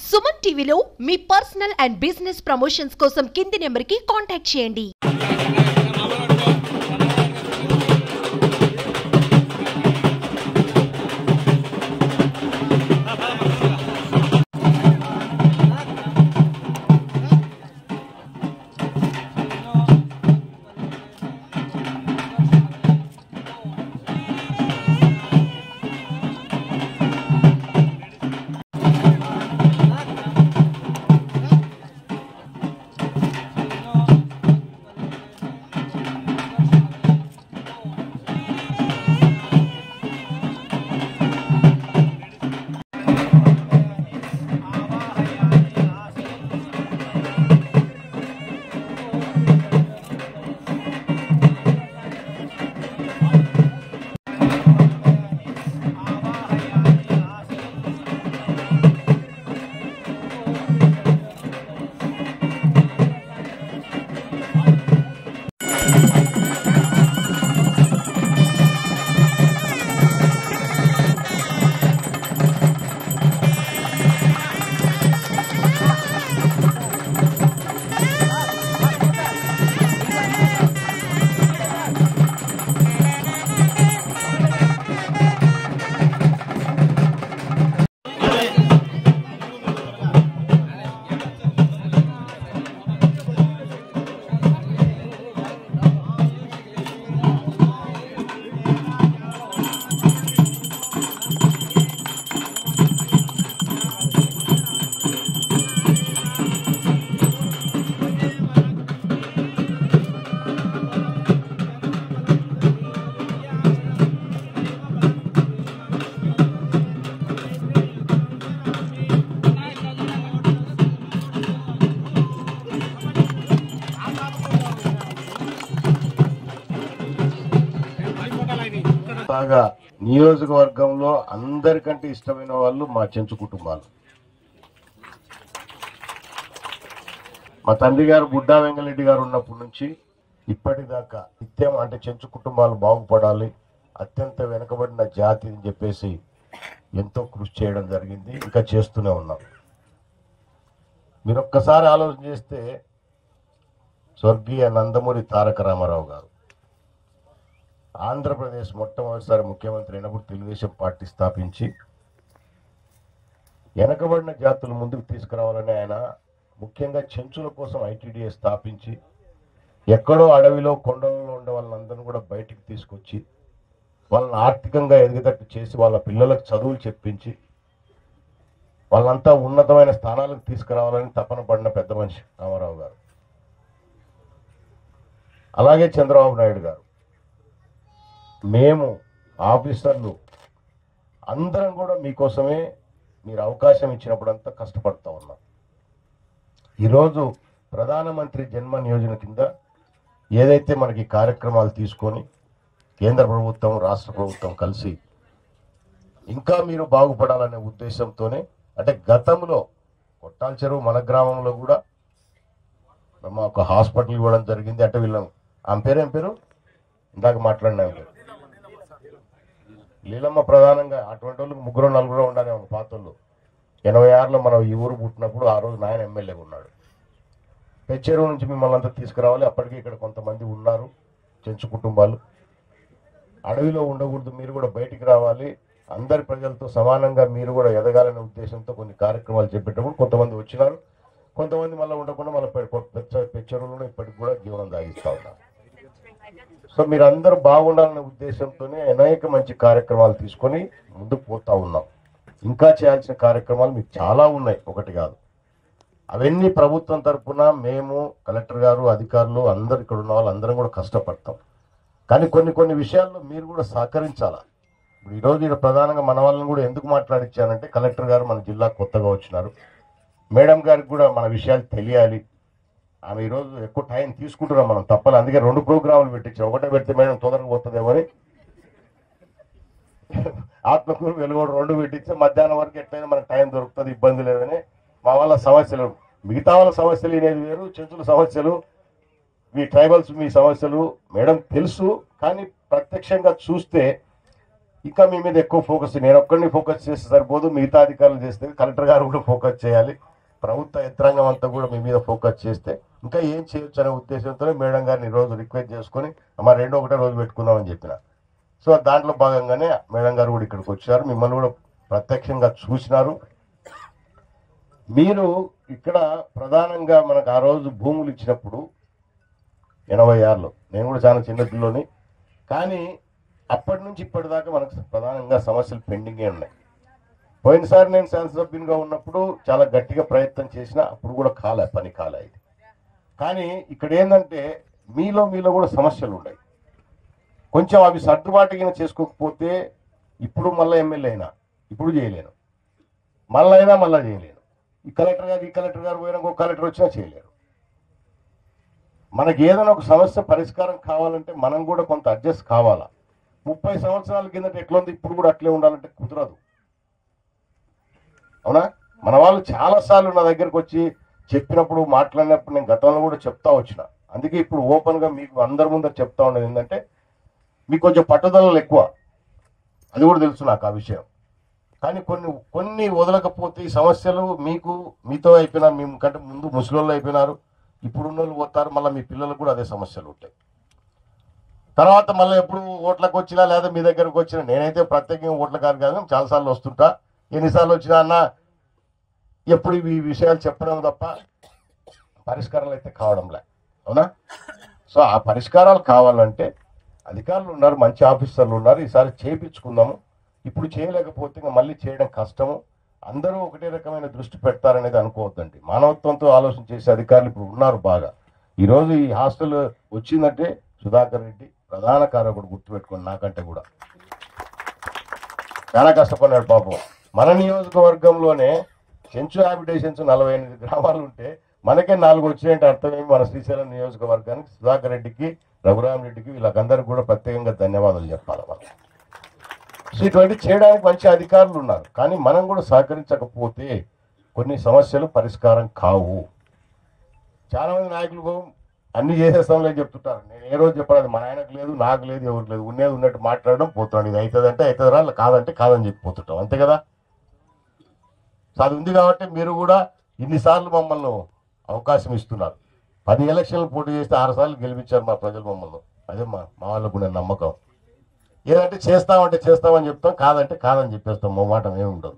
సుమన్ టీవీలో మీ personal and business promotions కోసం కింది నెంబర్కి కాంటాక్ట్ చేయండి. బాగా నియోజకవర్గంలో అందరికంటే ఇష్టమైన వాళ్ళు మా చెంచు కుటుంబాలు. మా తండ్రి గారు బుడ్డా వెంగళరెడ్డి గారు ఉన్నప్పటి నుంచి ఇప్పటిదాకా నిత్యం అంటే చెంచు కుటుంబాలు బాగుపడాలి, అత్యంత వెనుకబడిన జాతి అని చెప్పేసి ఎంతో కృషి చేయడం జరిగింది, ఇంకా చేస్తూనే ఉన్నాం. మీరు ఒక్కసారి ఆలోచన చేస్తే స్వర్గీయ నందమూరి తారక రామారావు గారు ఆంధ్రప్రదేశ్ మొట్టమొదటిసారి ముఖ్యమంత్రి అయినప్పుడు తెలుగుదేశం పార్టీ స్థాపించి వెనకబడిన జాతులు ముందుకు తీసుకురావాలని ఆయన ముఖ్యంగా చెంచుల కోసం ఐటీడీఏ స్థాపించి ఎక్కడో అడవిలో కొండలలో ఉండే వాళ్ళందరినీ కూడా బయటికి తీసుకొచ్చి వాళ్ళని ఆర్థికంగా ఎదిగేటట్టు చేసి వాళ్ళ పిల్లలకు చదువులు చెప్పించి వాళ్ళంతా ఉన్నతమైన స్థానాలకు తీసుకురావాలని తపన పడిన పెద్ద మనిషి రామారావు గారు. అలాగే చంద్రబాబు నాయుడు గారు, మేము ఆఫీసర్లు అందరం కూడా మీకోసమే మీరు అవకాశం ఇచ్చినప్పుడంతా కష్టపడుతూ ఉన్నాం. ఈరోజు ప్రధానమంత్రి జన్మన్ యోజన కింద ఏదైతే మనకి కార్యక్రమాలు తీసుకొని కేంద్ర ప్రభుత్వం రాష్ట్ర ప్రభుత్వం కలిసి ఇంకా మీరు బాగుపడాలనే ఉద్దేశంతోనే, అంటే గతంలో కొట్టాల చెరువు మన గ్రామంలో కూడా మాకు హాస్పిటల్ ఇవ్వడం జరిగింది. అంటే వీళ్ళం ఆమె పేరు ఏం పేరు ఇందాక మాట్లాడినా లీలమ్మ ప్రధానంగా అటువంటి వాళ్ళకి 3-4 ఉండాలి పాతోళ్ళు. 86లో మనం ఈ ఊరు పుట్టినప్పుడు ఆ రోజు నాయన ఎమ్మెల్యేగా ఉన్నాడు. పెచ్చెరువు నుంచి మిమ్మల్ని అంతా తీసుకురావాలి. అప్పటికి ఇక్కడ కొంతమంది ఉన్నారు చెంచు కుటుంబాలు. అడవిలో ఉండకూడదు, మీరు కూడా బయటికి రావాలి, అందరి ప్రజలతో సమానంగా మీరు కూడా ఎదగాలనే ఉద్దేశంతో కొన్ని కార్యక్రమాలు చెప్పేటప్పుడు కొంతమంది వచ్చినారు. కొంతమంది మళ్ళీ ఉండకుండా మళ్ళీ పెచ్చెరువులో ఇప్పటికి కూడా జీవనం సాగిస్తూ ఉన్నారు. సో మీరు అందరూ బాగుండాలనే ఉద్దేశంతోనే అనేక మంచి కార్యక్రమాలు తీసుకొని ముందుకు పోతా ఉన్నాం. ఇంకా చేయాల్సిన కార్యక్రమాలు మీకు చాలా ఉన్నాయి, ఒకటి కాదు. అవన్నీ ప్రభుత్వం తరఫున మేము కలెక్టర్ గారు అధికారులు అందరు ఇక్కడ ఉన్న వాళ్ళు అందరం కూడా కష్టపడతాం. కానీ కొన్ని విషయాల్లో మీరు కూడా సహకరించాలా. ఇప్పుడు ఈరోజు ఇక్కడ ప్రధానంగా మన వాళ్ళని కూడా ఎందుకు మాట్లాడించానంటే, కలెక్టర్ గారు మన జిల్లా కొత్తగా వచ్చినారు, మేడం గారికి కూడా మన విషయాలు తెలియాలి. ఆమె ఈరోజు ఎక్కువ టైం తీసుకుంటున్నాం మనం, తప్పదు. అందుకే 2 ప్రోగ్రాములు పెట్టించాం. ఒకటే పెడితే మేడం తొందరగా పోతుందేమో అని ఆత్మకూరు వెలుగోడు 2 పెట్టించే మధ్యాహ్నం వరకు ఎట్లయినా మనకు టైం దొరుకుతుంది, ఇబ్బంది లేదని. మా వాళ్ళ సమస్యలు, మిగతా వాళ్ళ సమస్యలు అనేది వేరు, చెంచుల సమస్యలు, మీ ట్రైబల్స్ మీ సమస్యలు మేడం తెలుసు. కానీ ప్రత్యక్షంగా చూస్తే ఇంకా మీ మీద ఎక్కువ ఫోకస్, నేను ఒక్కడిని ఫోకస్ చేస్తే సరిపోదు, మిగతా అధికారులు చేస్తే కలెక్టర్ గారు కూడా ఫోకస్ చేయాలి, ప్రభుత్వ యంత్రాంగం అంతా కూడా మీ మీద ఫోకస్ చేస్తే ఇంకా ఏం చేయొచ్చు అనే ఉద్దేశంతోనే మేడం గారిని ఈరోజు రిక్వెస్ట్ చేసుకొని మా ఒకటే రోజు పెట్టుకుందామని చెప్పిన. సో దాంట్లో భాగంగానే మేడం గారు కూడా ఇక్కడికి వచ్చారు, మిమ్మల్ని కూడా ప్రత్యక్షంగా చూసినారు. మీరు ఇక్కడ ప్రధానంగా మనకు ఆ రోజు భూములు ఇచ్చినప్పుడు 86లో నేను కూడా చాలా చిన్న పిల్లోని, కానీ అప్పటి నుంచి ఇప్పటిదాకా మనకు ప్రధానంగా సమస్యలు పెండింగే ఉన్నాయి. పోయినసారి నేను శాసనసభ్యునిగా ఉన్నప్పుడు చాలా గట్టిగా ప్రయత్నం చేసిన, అప్పుడు కూడా పని కాలే ఇది. కానీ ఇక్కడ ఏంటంటే మీలో కూడా సమస్యలు ఉన్నాయి. కొంచెం అవి సర్దుబాటుగా చేసుకోకపోతే ఇప్పుడు మళ్ళీ ఎమ్మెల్యే అయినా ఇప్పుడు చేయలేను, మళ్ళీ చేయలేను. ఈ కలెక్టర్ గారు పోయినా ఇంకో కలెక్టర్ వచ్చినా చేయలేరు. మనకి ఏదైనా ఒక సమస్య పరిష్కారం కావాలంటే మనం కూడా కొంత అడ్జస్ట్ కావాలా. 30 సంవత్సరాల కిందట ఎట్లుంది ఇప్పుడు కూడా అట్లే ఉండాలంటే కుదరదు. అవునా? మన వాళ్ళు చాలాసార్లు నా దగ్గరకు వచ్చి చెప్పినప్పుడు మాట్లాడినప్పుడు నేను గతంలో కూడా చెప్తా వచ్చిన. అందుకే ఇప్పుడు ఓపెన్గా మీకు అందరి ముందర చెప్తా ఉండేది ఏంటంటే మీకు కొంచెం పట్టుదలలు ఎక్కువ, అది కూడా తెలుసు నాకు ఆ విషయం. కానీ కొన్ని వదలకపోతే ఈ సమస్యలు మీతో అయిపోయినారు, మీ కంటే ముందు ముసలోళ్ళు అయిపోయినారు, ఇప్పుడున్న వాళ్ళు పోతారు, మళ్ళీ మీ పిల్లలకు కూడా అదే సమస్యలు ఉంటాయి. తర్వాత మళ్ళీ ఎప్పుడు ఓట్లకు వచ్చినా లేదా మీ దగ్గరకు వచ్చినా, నేనైతే ప్రత్యేకంగా ఓట్ల కాదు చాలాసార్లు వస్తుంటా, ఎన్నిసార్లు వచ్చినా అన్న ఎప్పుడు ఈ విషయాలు చెప్పడం తప్ప పరిష్కారాలు అయితే కావడంలే. అవునా? సో ఆ పరిష్కారాలు కావాలంటే అధికారులు ఉన్నారు, మంచి ఆఫీసర్లు ఉన్నారు, ఈసారి చేయించుకుందాము. ఇప్పుడు చేయలేకపోతే ఇంకా మళ్ళీ చేయడం కష్టము. అందరూ ఒకటే రకమైన దృష్టి పెడతారనేది అనుకోవద్దండి. మానవత్వంతో ఆలోచన చేసే అధికారులు ఇప్పుడు ఉన్నారు బాగా. ఈరోజు ఈ హాస్టల్ వచ్చిందంటే సుధాకర్ రెడ్డి ప్రధాన కారకుడు, గుర్తుపెట్టుకోండి. నాకంటే కూడా చాలా కష్టపడినాడు పాపం. మన నియోజకవర్గంలోనే చెంచు హ్యాబిటేషన్స్ 48 గ్రామాలు ఉంటే మనకే 4 వచ్చినాయంటే అర్థమేమి? మన శ్రీశైలం నియోజకవర్గానికి సుధాకర్ రెడ్డికి, రఘురామరెడ్డికి, వీళ్ళకందరికీ కూడా ప్రత్యేకంగా ధన్యవాదాలు చెప్పాలి వాళ్ళు. సో ఇటువంటి చేయడానికి మంచి అధికారులు ఉన్నారు, కానీ మనం కూడా సహకరించకపోతే కొన్ని సమస్యలు పరిష్కారం కావు. చాలామంది నాయకులు అన్ని చేసేస్తాంలే చెప్తుంటారు. నేను ఏ రోజు చెప్పాలి, మన ఆయనకు లేదు, నాకు లేదు, ఎవరికి లేదు, ఉన్నది ఉన్నట్టు మాట్లాడడం, పోతున్నాడు. ఇది అవుతుందంటే అవుతుందిరా, కాదంటే కాదని చెప్పిపోతుంటాం, అంతే కదా. సో అది ఉంది కాబట్టి మీరు కూడా ఇన్నిసార్లు మమ్మల్ని అవకాశం ఇస్తున్నారు. 10 ఎలక్షన్లు పోటీ చేస్తే 6 సార్లు గెలిపించారు మా ప్రజలు మమ్మల్ని. అదే మా వాళ్ళకు కూడా నమ్మకం. ఏదంటే చేస్తామని చెప్తాం, కాదంటే కాదని చెప్పేస్తాం, మా మాట ఏమి ఉండదు.